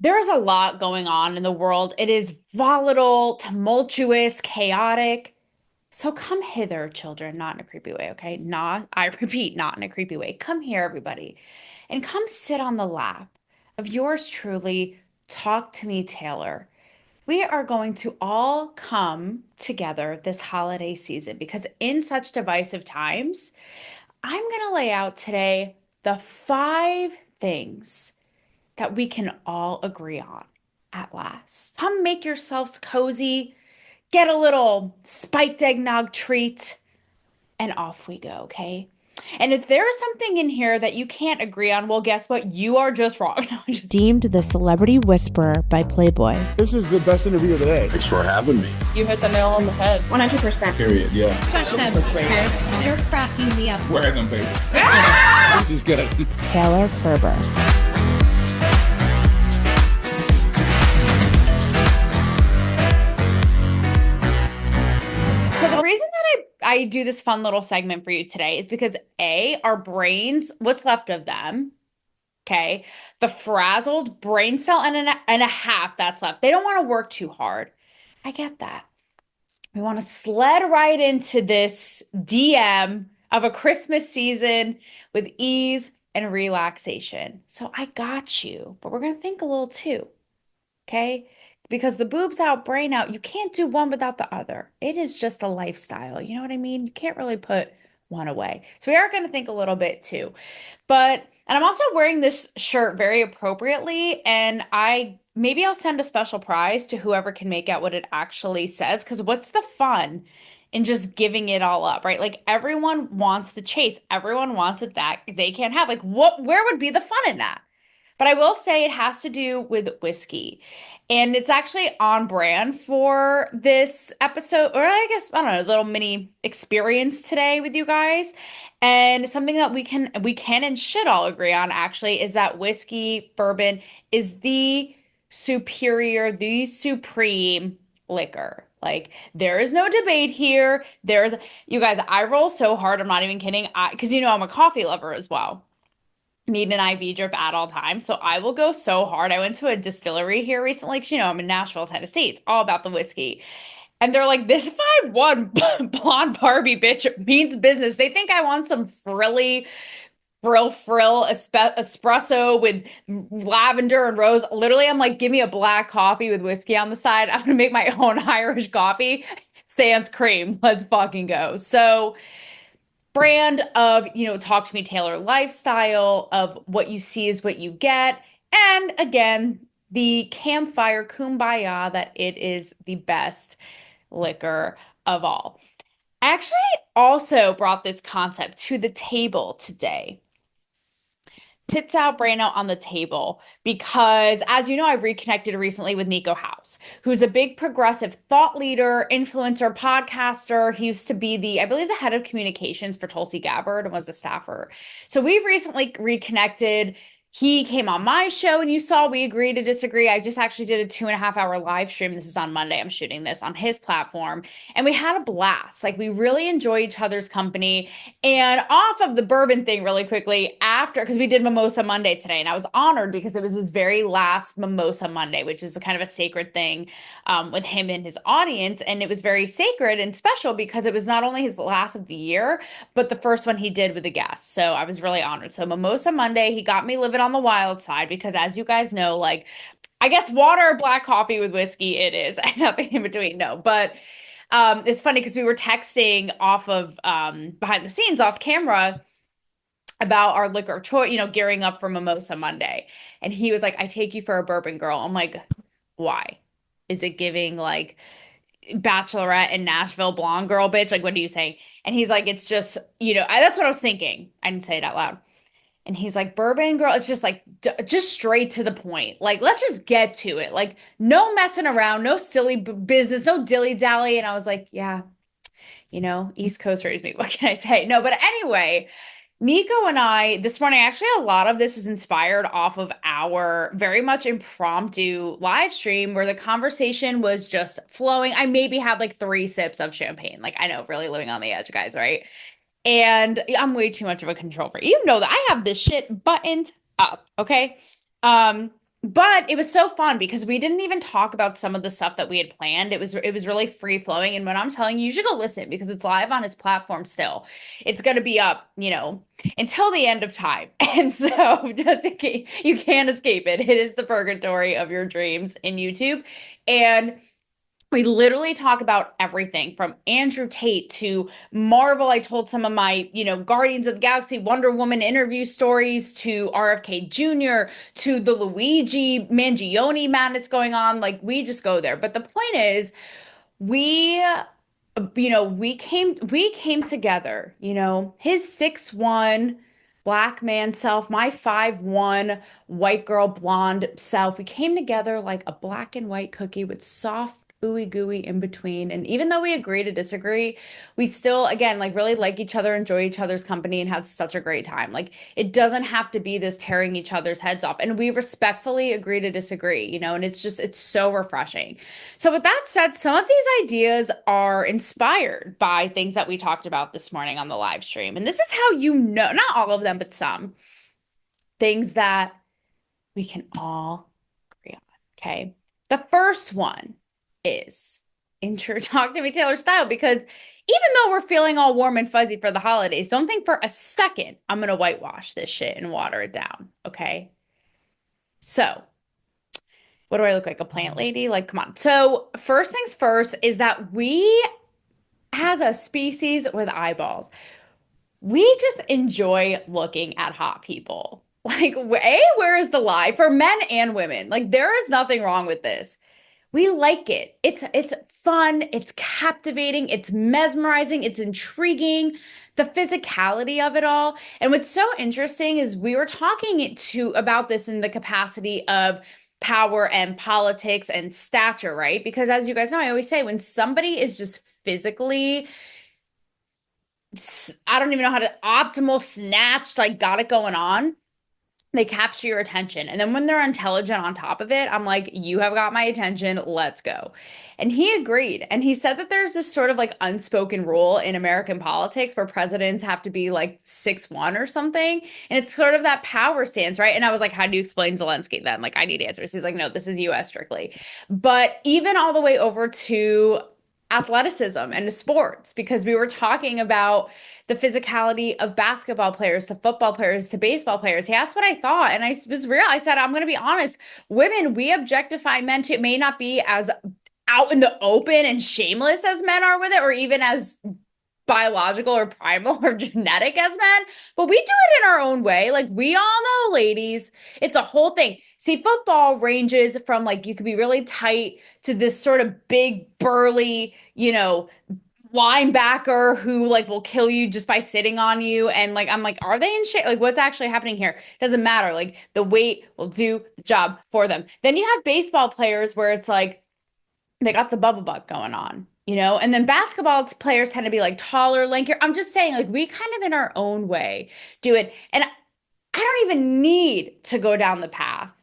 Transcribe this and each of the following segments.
There's a lot going on in the world. It is volatile, tumultuous, chaotic. So come hither, children, not in a creepy way, okay? Not, I repeat, not in a creepy way. Come here, everybody, and come sit on the lap of yours truly, Talk to Me, Taylor. We are going to all come together this holiday season because in such divisive times, I'm going to lay out today the 5 things that we can all agree on at last. Come make yourselves cozy, get a little spiked eggnog treat, and off we go, okay? And if there's something in here that you can't agree on, well, guess what? You are just wrong. Deemed the Celebrity Whisperer by Playboy. This is the best interview of the day. Thanks for having me. You hit the nail on the head. 100%. Period. Yeah. Touch them. You're cracking me up. Wear them, baby. This is good. Taylor Ferber. So the reason that I do this fun little segment for you today is because A, our brains, what's left of them, okay, the frazzled brain cell and a half that's left, they don't want to work too hard. I get that. We want to sled right into this DM of a Christmas season with ease and relaxation. So I got you, but we're going to think a little too, okay? Because the boobs out, brain out, you can't do one without the other. It is just a lifestyle. You know what I mean? You can't really put one away. So we are going to think a little bit too. And I'm also wearing this shirt very appropriately. And maybe I'll send a special prize to whoever can make out what it actually says. Because what's the fun in just giving it all up, right? Like everyone wants the chase. Everyone wants it that they can't have. Like where would be the fun in that? But I will say it has to do with whiskey. And it's actually on brand for this episode, or I guess, I don't know, a little mini experience today with you guys. And something that we can and should all agree on actually is that whiskey, bourbon is the superior, the supreme liquor. Like there is no debate here. You guys, I roll so hard, I'm not even kidding. Because I'm a coffee lover as well. Need an IV drip at all times. So I will go so hard. I went to a distillery here recently because, I'm in Nashville, Tennessee. It's all about the whiskey. And they're like, this 5'1" blonde Barbie bitch means business. They think I want some frilly, frill espresso with lavender and rose. Literally, I'm like, give me a black coffee with whiskey on the side. I'm going to make my own Irish coffee. Sans cream. Let's fucking go. So brand of, talk to me, Taylor lifestyle of what you see is what you get. And again, the campfire kumbaya that it is the best liquor of all. I actually also brought this concept to the table today. Tits out, brain out on the table, because as you know, I've reconnected recently with Nico House, who's a big progressive thought leader, influencer, podcaster. He used to be I believe the head of communications for Tulsi Gabbard and was a staffer. So we've recently reconnected. He came on my show and you saw we agree to disagree. I just actually did a 2.5-hour live stream. This is on Monday. I'm shooting this on his platform and we had a blast. Like we really enjoy each other's company. And off of the bourbon thing really quickly because we did Mimosa Monday today and I was honored because it was his very last Mimosa Monday, which is a kind of a sacred thing with him and his audience. And it was very sacred and special because it was not only his last of the year, but the first one he did with a guest. So I was really honored. So Mimosa Monday, he got me living on the wild side because as you guys know, like I guess water or black coffee with whiskey it is. Nothing in between. No, but it's funny because we were texting off of behind the scenes off camera about our liquor of choice, gearing up for Mimosa Monday. And he was like, I take you for a bourbon girl. I'm like, why? Is it giving like Bachelorette in Nashville blonde girl bitch? Like, what are you saying? And he's like, it's just, that's what I was thinking. I didn't say it out loud. And he's like, bourbon girl, it's just like, just straight to the point. Like, let's just get to it. Like, no messing around, no silly business, no dilly dally. And I was like, yeah, East Coast raised me. What can I say? No, but anyway, Nico and I, this morning, actually, a lot of this is inspired off of our very much impromptu live stream where the conversation was just flowing. I maybe had like 3 sips of champagne. Like, I know, really living on the edge, guys, right? And I'm way too much of a control freak. You know that I have this shit buttoned up, okay? But it was so fun because we didn't even talk about some of the stuff that we had planned. It was really free flowing. And when I'm telling you, you should go listen because it's live on his platform still. It's going to be up, until the end of time. And so you can't escape it. It is the purgatory of your dreams in YouTube. And we literally talk about everything from Andrew Tate to Marvel. I told some of my, Guardians of the Galaxy, Wonder Woman interview stories to RFK Jr. to the Luigi Mangione madness going on. Like we just go there. But the point is, we we came together, his 6'1" black man self, my 5'1" white girl blonde self. We came together like a black and white cookie with soft ooey gooey in between. And even though we agree to disagree, we still, again, like really like each other, enjoy each other's company, and have such a great time. Like it doesn't have to be this tearing each other's heads off. And we respectfully agree to disagree, and it's so refreshing. So, with that said, some of these ideas are inspired by things that we talked about this morning on the live stream. And this is how not all of them, but some things that we can all agree on. Okay. The first one is intro talk to me Taylor style, because even though we're feeling all warm and fuzzy for the holidays, don't think for a second I'm going to whitewash this shit and water it down. Okay. So, what do I look like? A plant lady? Like, come on. So, first things first is that we, as a species with eyeballs, we just enjoy looking at hot people. Like, where is the lie for men and women? Like, there is nothing wrong with this. We like it. It's fun, it's captivating, it's mesmerizing, it's intriguing, the physicality of it all. And what's so interesting is we were talking about this in the capacity of power and politics and stature, right? Because as you guys know, I always say when somebody is just physically, I don't even know how to optimal snatched, like got it going on, they capture your attention. And then when they're intelligent on top of it, I'm like, you have got my attention. Let's go. And he agreed. And he said that there's this sort of like unspoken rule in American politics where presidents have to be like 6'1" or something. And it's sort of that power stance, right? And I was like, how do you explain Zelensky then? Like, I need answers. He's like, no, this is US strictly. But even all the way over to athleticism and to sports, because we were talking about the physicality of basketball players to football players to baseball players. He asked what I thought, and I was real. I said, I'm going to be honest. Women, we objectify men too. It may not be as out in the open and shameless as men are with it, or even as biological or primal or genetic as men, but we do it in our own way. Like we all know, ladies, it's a whole thing. See, football ranges from like you could be really tight to this sort of big, burly, linebacker who like will kill you just by sitting on you. And like, I'm like, are they in shape? Like, what's actually happening here? Doesn't matter. Like, the weight will do the job for them. Then you have baseball players where it's like they got the bubble butt going on. And then basketball players tend to be like taller, lankier. I'm just saying, like, we kind of in our own way do it. And I don't even need to go down the path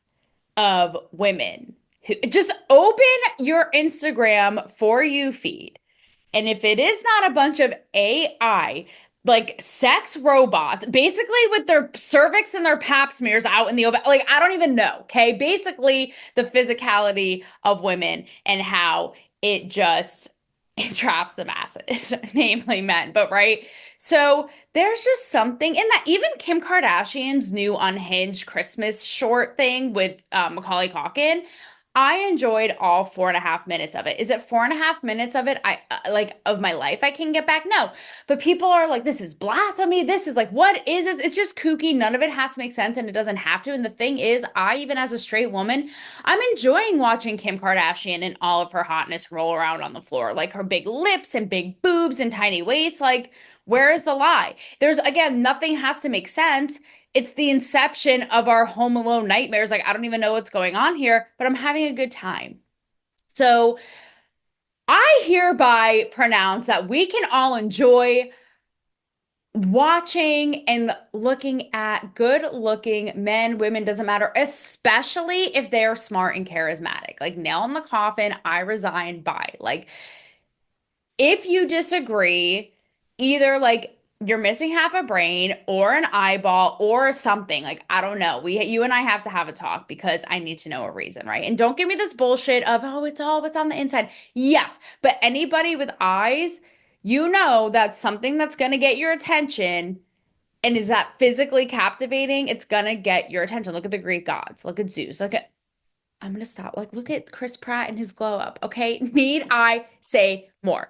of women who just open your Instagram for you feed. And if it is not a bunch of AI, like sex robots, basically with their cervix and their pap smears out in the open, like I don't even know. Okay. Basically, the physicality of women and how it just entraps the masses, namely men. But right. So there's just something in that. Even Kim Kardashian's new Unhinged Christmas short thing with Macaulay Culkin, I enjoyed all 4.5 minutes of it. Is it 4.5 minutes of it? I like of my life I can get back? No. But people are like, this is blasphemy. This is like, what is this? It's just kooky. None of it has to make sense and it doesn't have to. And the thing is, I, even as a straight woman, I'm enjoying watching Kim Kardashian and all of her hotness roll around on the floor. Like her big lips and big boobs and tiny waist. Like, where is the lie? There's, again, nothing has to make sense. It's the inception of our Home Alone nightmares. Like, I don't even know what's going on here, but I'm having a good time. So I hereby pronounce that we can all enjoy watching and looking at good looking men, women, doesn't matter, especially if they are smart and charismatic. Like, nail in the coffin, I resign by. Like, if you disagree, either like you're missing half a brain or an eyeball or something. Like, I don't know. You and I have to have a talk because I need to know a reason, right? And don't give me this bullshit of, oh, it's all what's on the inside. Yes, but anybody with eyes, you know that's something that's going to get your attention. And is that physically captivating? It's going to get your attention. Look at the Greek gods. Look at Zeus. I'm going to stop. Like, look at Chris Pratt and his glow up. Okay. Need I say more?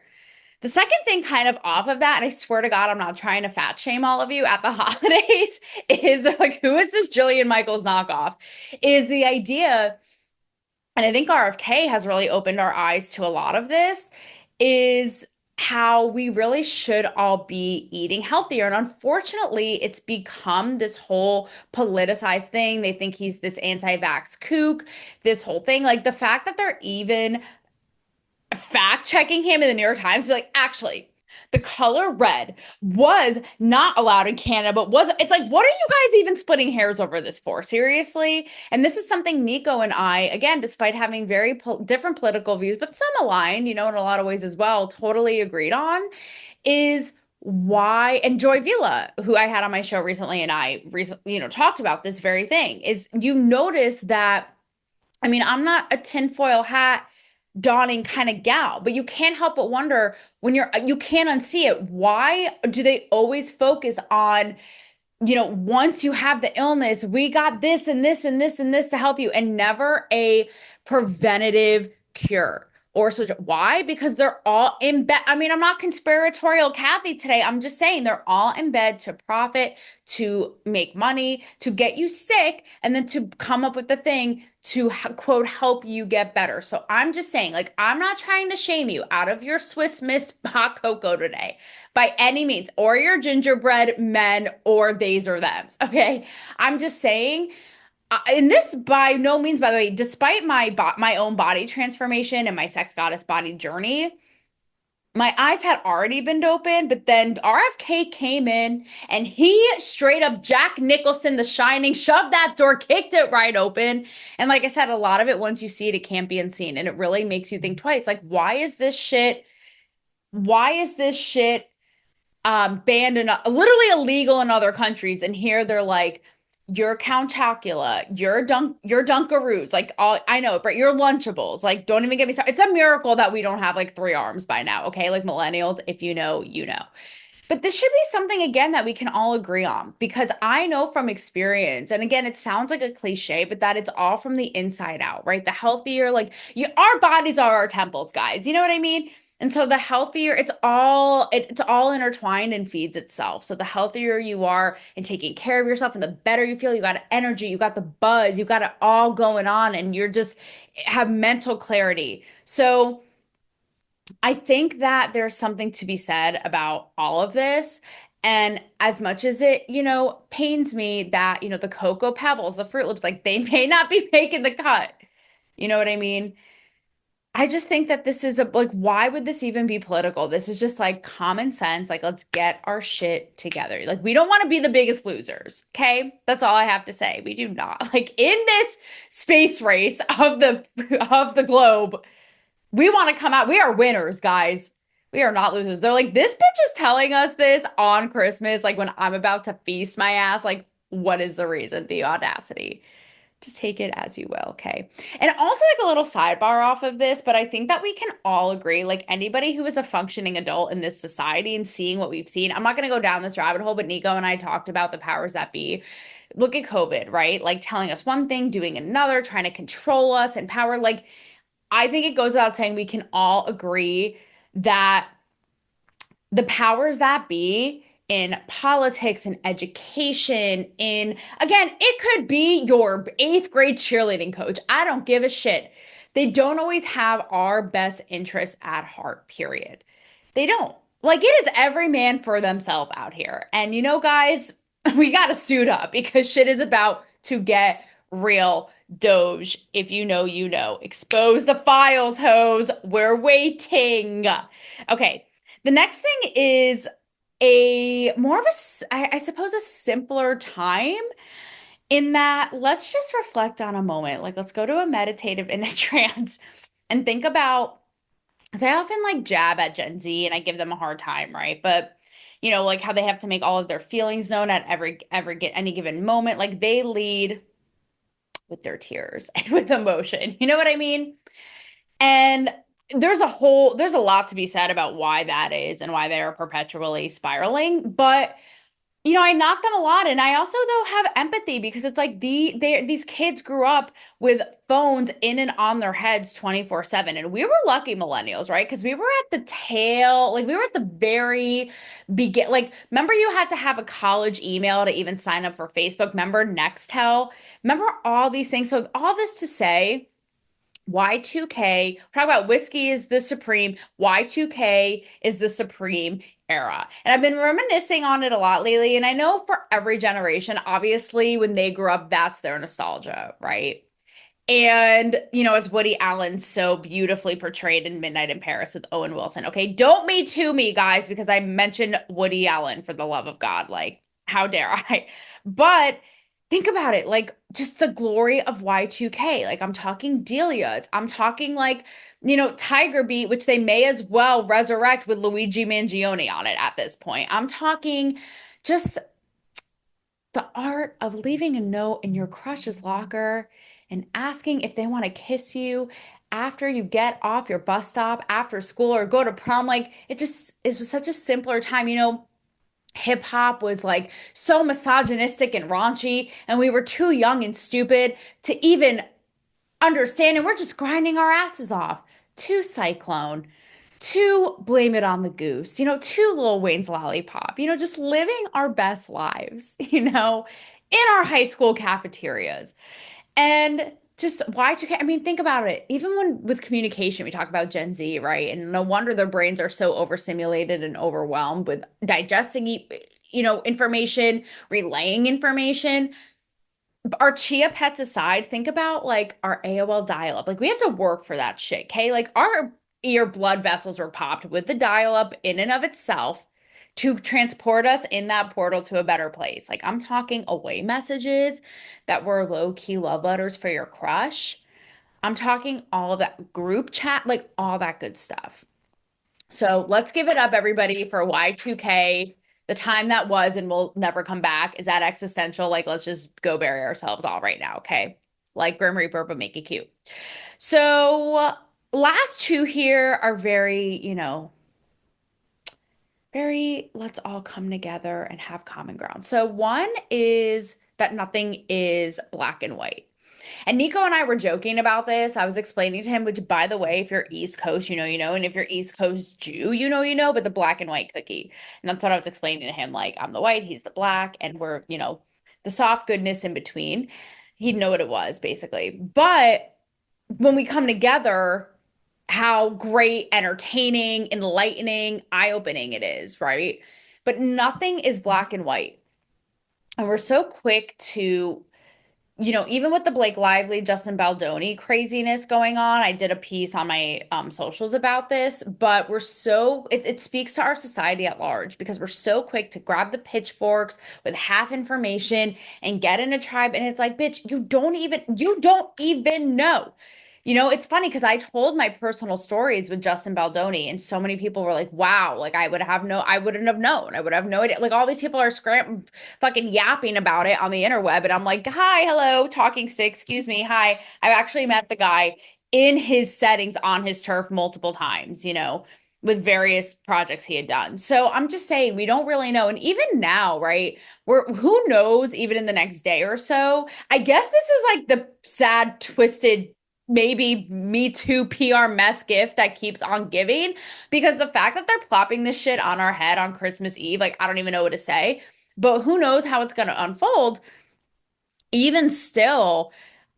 The second thing, kind of off of that, and I swear to God, I'm not trying to fat shame all of you at the holidays, is that, like, who is this Jillian Michaels knockoff? Is the idea, and I think RFK has really opened our eyes to a lot of this, is how we really should all be eating healthier. And unfortunately, it's become this whole politicized thing. They think he's this anti-vax kook, this whole thing. Like the fact that they're even fact checking him in the New York Times, be like, actually, the color red was not allowed in Canada, but was it's like, what are you guys even splitting hairs over this for? Seriously? And this is something Nico and I, again, despite having very different political views, but some align, in a lot of ways as well, totally agreed on, is why, and Joy Vila, who I had on my show recently, and I recently, talked about this very thing, is you notice that, I mean, I'm not a tinfoil hat dawning kind of gal, but you can't help but wonder when you can't unsee it. Why do they always focus on, once you have the illness, we got this and this and this and this to help you, and never a preventative cure? Or so why? Because they're all in bed. I mean, I'm not conspiratorial Kathy today. I'm just saying they're all in bed to profit, to make money, to get you sick, and then to come up with the thing to quote help you get better. So I'm just saying, like, I'm not trying to shame you out of your Swiss Miss hot cocoa today by any means, or your gingerbread men or theys or thems. Okay. I'm just saying, and this by no means, by the way, despite my own body transformation and my sex goddess body journey, my eyes had already been open, but then RFK came in and he straight up Jack Nicholson, The Shining, shoved that door, kicked it right open. And like I said, a lot of it, once you see it, it can't be unseen. And it really makes you think twice. Like, why is this shit banned and literally illegal in other countries? And here they're like, your Count Chocula, your Dunkaroos, like all I know, but your Lunchables, like don't even get me started. It's a miracle that we don't have like 3 arms by now, okay? Like millennials, if you know, you know. But this should be something again that we can all agree on, because I know from experience, and again, it sounds like a cliche, but that it's all from the inside out, right? The healthier, like our bodies are our temples, guys. You know what I mean? And so the healthier, it's all intertwined and feeds itself. So the healthier you are in taking care of yourself and the better you feel, you got energy, you got the buzz, you got it all going on, and you're just have mental clarity. So I think that there's something to be said about all of this. And as much as it, pains me that, the Cocoa Pebbles, the Fruit Loops, like they may not be making the cut. You know what I mean? I just think that this is like, why would this even be political? This is just like common sense. Like, let's get our shit together. Like, we don't want to be the biggest losers. Okay. That's all I have to say. We do not. Like, in this space race of the globe, we want to come out. We are winners, guys. We are not losers. They're like, this bitch is telling us this on Christmas, like when I'm about to feast my ass. Like, what is the reason? The audacity. Just take it as you will, okay? And also, like a little sidebar off of this, but I think that we can all agree, like anybody who is a functioning adult in this society and seeing what we've seen, I'm not going to go down this rabbit hole, but Nico and I talked about the powers that be. Look at COVID, right? Like telling us one thing, doing another, trying to control us and power. Like, I think it goes without saying we can all agree that the powers that be in politics and education, again, it could be your eighth grade cheerleading coach. I don't give a shit. They don't always have our best interests at heart, period. They don't. Like, it is every man for themselves out here. And guys, we got to suit up because shit is about to get real. Doge, if you know, you know. Expose the files, hoes. We're waiting. Okay. The next thing is a more of I suppose, a simpler time in that let's just reflect on a moment. Like, let's go to a meditative in a trance and think about, because I often like jab at Gen Z and I give them a hard time, right? But, like how they have to make all of their feelings known at any given moment. Like they lead with their tears and with emotion. You know what I mean? And there's a lot to be said about why that is and why they are perpetually spiraling. But I knock them a lot, and I also though have empathy because it's like these kids grew up with phones in and on their heads 24/7, and we were lucky millennials, right? Because we were at the tail, like we were at the very begin. Like, remember you had to have a college email to even sign up for Facebook. Remember Nextel? Remember all these things. So all this to say. Y2K, talk about whiskey is the supreme, Y2K is the supreme era. And I've been reminiscing on it a lot lately. And I know for every generation, obviously, when they grew up, that's their nostalgia, right? And, as Woody Allen so beautifully portrayed in Midnight in Paris with Owen Wilson. Okay, don't me too me, guys, because I mentioned Woody Allen for the love of God. Like, how dare I? But think about it, like just the glory of Y2K. Like I'm talking Delia's. I'm talking like, Tiger Beat, which they may as well resurrect with Luigi Mangione on it at this point. I'm talking just the art of leaving a note in your crush's locker and asking if they want to kiss you after you get off your bus stop after school or go to prom. Like it was such a simpler time, hip hop was like so misogynistic and raunchy, and we were too young and stupid to even understand. And we're just grinding our asses off to Cyclone, to Blame It on the Goose, to Lil Wayne's Lollipop, just living our best lives, in our high school cafeterias. And just Y2K, I mean, think about it. Even when with communication, we talk about Gen Z, right? And no wonder their brains are so overstimulated and overwhelmed with digesting, information, relaying information. Our chia pets aside, think about like our AOL dial-up. Like we had to work for that shit, okay? Like our ear blood vessels were popped with the dial-up in and of itself to transport us in that portal to a better place. Like I'm talking away messages that were low-key love letters for your crush. I'm talking all of that group chat, like all that good stuff. So let's give it up, everybody, for Y2K, the time that was and will never come back. Is that existential? Like, let's just go bury ourselves all right now, okay? Like Grim Reaper, but make it cute. So, last two here are very, very let's all come together and have common ground. So, one is that nothing is black and white. And Nico and I were joking about this. I was explaining to him, which, by the way, if you're East Coast, you know, and if you're East Coast Jew, you know, but the black and white cookie. And that's what I was explaining to him. Like, I'm the white, he's the black, and we're, the soft goodness in between. He'd know what it was, basically. But when we come together, how great, entertaining, enlightening, eye-opening it is, right? But nothing is black and white. And we're so quick to even with the Blake Lively, Justin Baldoni craziness going on, I did a piece on my socials about this, but it speaks to our society at large because we're so quick to grab the pitchforks with half information and get in a tribe. And it's like, bitch, you don't even know. It's funny because I told my personal stories with Justin Baldoni, and so many people were like, wow, like I wouldn't have known. I would have no idea. Like all these people are fucking yapping about it on the interweb. And I'm like, hi, hello, talking stick, excuse me. Hi. I've actually met the guy in his settings on his turf multiple times, with various projects he had done. So I'm just saying we don't really know. And even now, right? Who knows, even in the next day or so. I guess this is like the sad, twisted maybe Me Too PR mess gift that keeps on giving, because the fact that they're plopping this shit on our head on Christmas Eve, like I don't even know what to say, but who knows how it's going to unfold. Even still,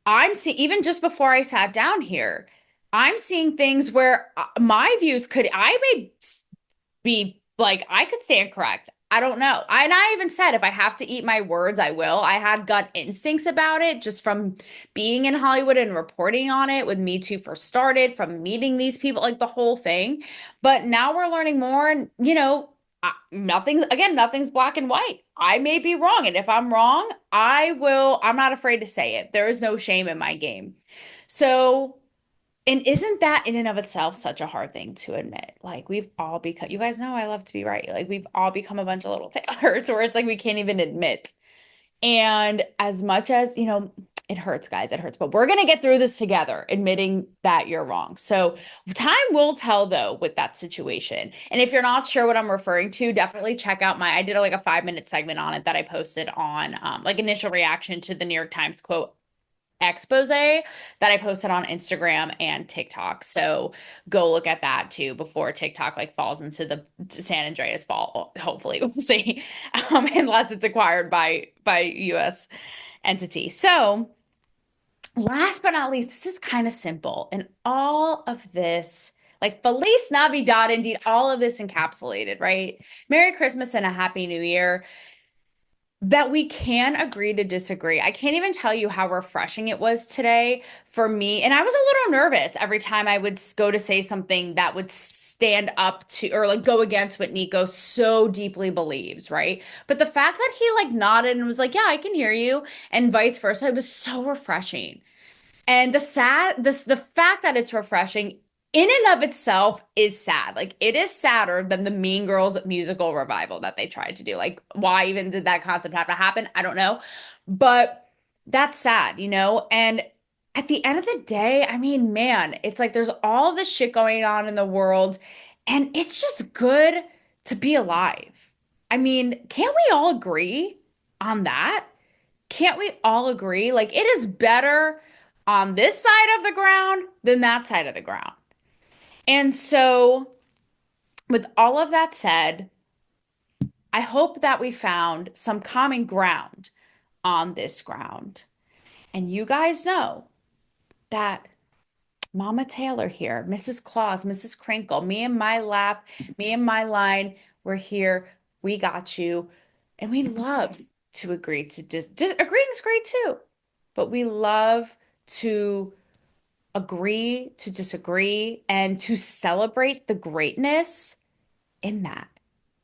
I'm seeing, even just before I sat down here, I'm seeing things where my views I may be like, I could stand correct. I don't know. And I even said, if I have to eat my words, I will. I had gut instincts about it just from being in Hollywood and reporting on it when Me Too first started, from meeting these people, like the whole thing. But now we're learning more, and, nothing's black and white. I may be wrong. And if I'm wrong, I'm not afraid to say it. There is no shame in my game. So And isn't that in and of itself such a hard thing to admit? Like we've all become, you guys know I love to be right. Like we've all become a bunch of little tailors where it's like we can't even admit. And as much as, it hurts, guys, it hurts, but we're going to get through this together, admitting that you're wrong. So time will tell though with that situation. And if you're not sure what I'm referring to, definitely check out I did like a 5-minute segment on it that I posted on like initial reaction to the New York Times quote expose that I posted on Instagram and TikTok. So go look at that too before TikTok like falls into the San Andreas fault. Hopefully, we'll see, unless it's acquired by U.S. entity. So last but not least, this is kind of simple. And all of this, like Feliz Navidad, indeed, all of this encapsulated, right? Merry Christmas and a Happy New Year, that we can agree to disagree. I can't even tell you how refreshing it was today for me. And I was a little nervous every time I would go to say something that would stand up to or like go against what Nico so deeply believes, right? But the fact that he like nodded and was like, "Yeah, I can hear you," and vice versa, it was so refreshing. And the fact that it's refreshing in and of itself is sad. Like it is sadder than the Mean Girls musical revival that they tried to do. Like why even did that concept have to happen? I don't know. But that's sad, And at the end of the day, I mean, man, it's like there's all this shit going on in the world and it's just good to be alive. I mean, can't we all agree on that? Can't we all agree? Like it is better on this side of the ground than that side of the ground. And so, with all of that said, I hope that we found some common ground on this ground. And you guys know that Mama Taylor here, Mrs. Claus, Mrs. Crinkle, me and my lap, me and my line, we're here. We got you. And we love to agree to agreeing is great too. But we love to agree to disagree and to celebrate the greatness in that.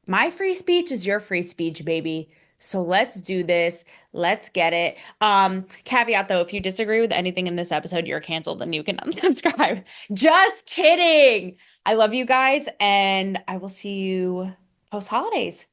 My free speech is your free speech, baby. So let's do this. Let's get it. Caveat though, if you disagree with anything in this episode, you're canceled and you can unsubscribe. Just kidding. I love you guys and I will see you post holidays.